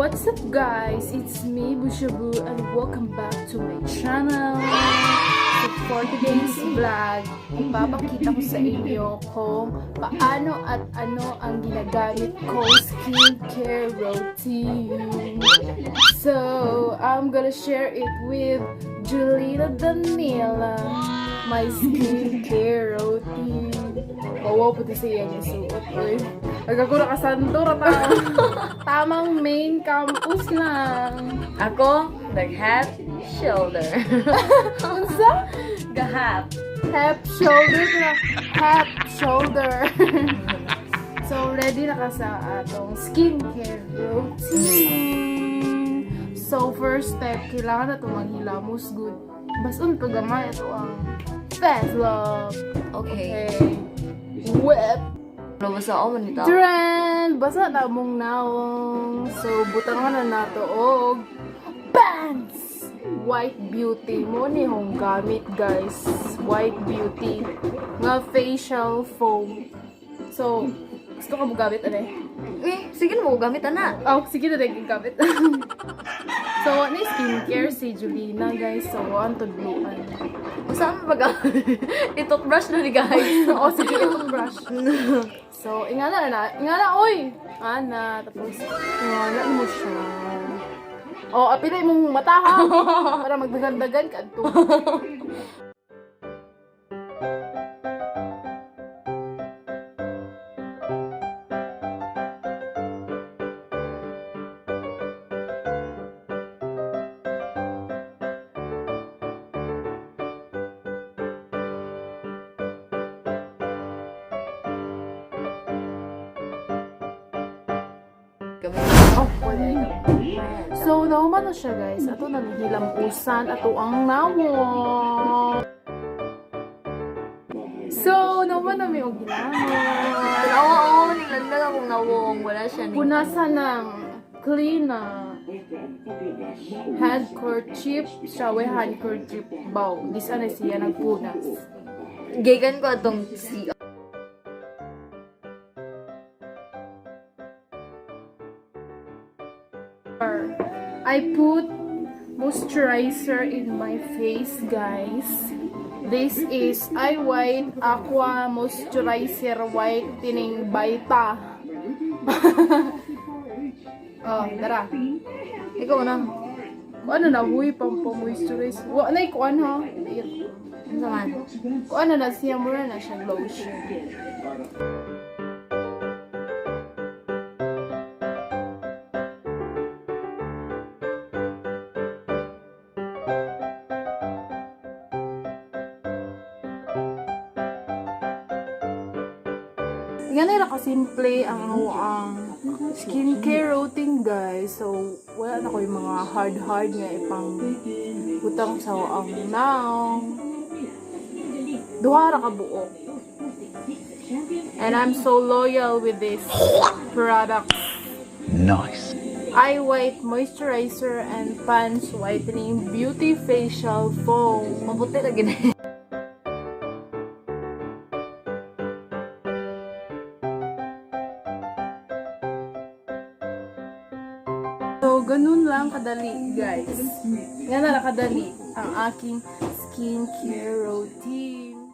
What's up guys? It's me, Bushabu, and welcome back to my channel. So for today's vlog, ipapakita ko sa inyo kung paano at ano ang ginagamit kong skincare routine. So, I'm gonna share it with Julina Danila, my skincare routine. Wow, puti siya niya suot. Nagkakura ka santo, tamang main campus lang. Ako, the half shoulder. Unsa? The half. Half shoulder na half shoulder. So, ready na ka sa atong skincare routine. So, first step, kailangan na ito maghilamos good. Basun to gamay ito ang fast love. Okay. Whip. Ano ba sa oman nito? Trend! Basa na mong naong. So, butangan na nato og pants! White Beauty. Mo ni hong gamit, guys. White Beauty. Nga facial foam. So, gusto ka mo gamit, ano Sige na mo gamit, ana. Oh, sige na rin gamit. So, ano yung skincare si Julina, guys? So, ang tudluan. Saan ba i-toothbrush na ni guys? Oh, sige, itong brush. So, ingana, oy! Ana, tapos, ingana mo siya. Oh, apilay mong mata, ha? Para magdagan-dagan ka ito. Oh, so, nauman na siya, guys. Ato na hilampusan. Ato ang nawong. So, nauman na may og ginamon. Oo, naglandag akong nawong. Wala siya ni. Punasan ng clean na handkerchief. Siya, we handkerchief bow. Di sana siya nagpunas. Gigan ko atong si I put moisturizer in my face, guys. This is I White Aqua Moisturizer Whitening Vita. Oh, tara. ikaw na. Kung ano na, huy, pampa-moisturize. Wa na, kung ano, Ano naman? kung ano na, siya mura na siya lotion. Ganun na kasimple ang skincare routine, guys. So, wala na ko yung mga hard nga ipang butang sa ang now. Duha ra ka buok. And I'm so loyal with this product. Nice. I White Moisturizer and Pants Whitening Beauty Facial Foam. Mabuti na gina. So, ganun lang kadali, guys. Yan na lang kadali ang aking skincare routine.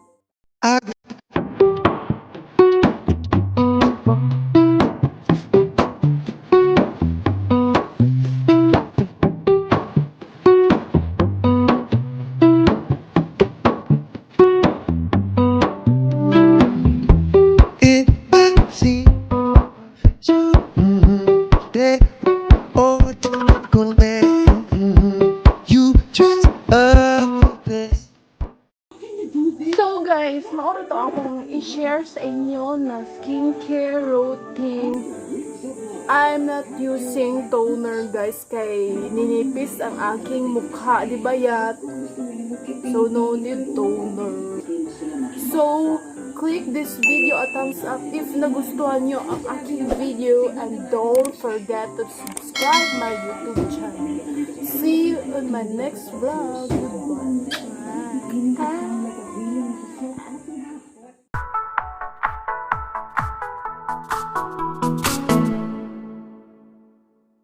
So guys, mauro to akong i-share sa inyo na skincare routine. I'm not using toner, guys, kay ninipis ang aking mukha, di ba yat? So no need toner. So, click this video a thumbs up if nagustuhan nyo ang aking video, and don't forget to subscribe my YouTube channel. See you on my next vlog. Goodbye. Bye.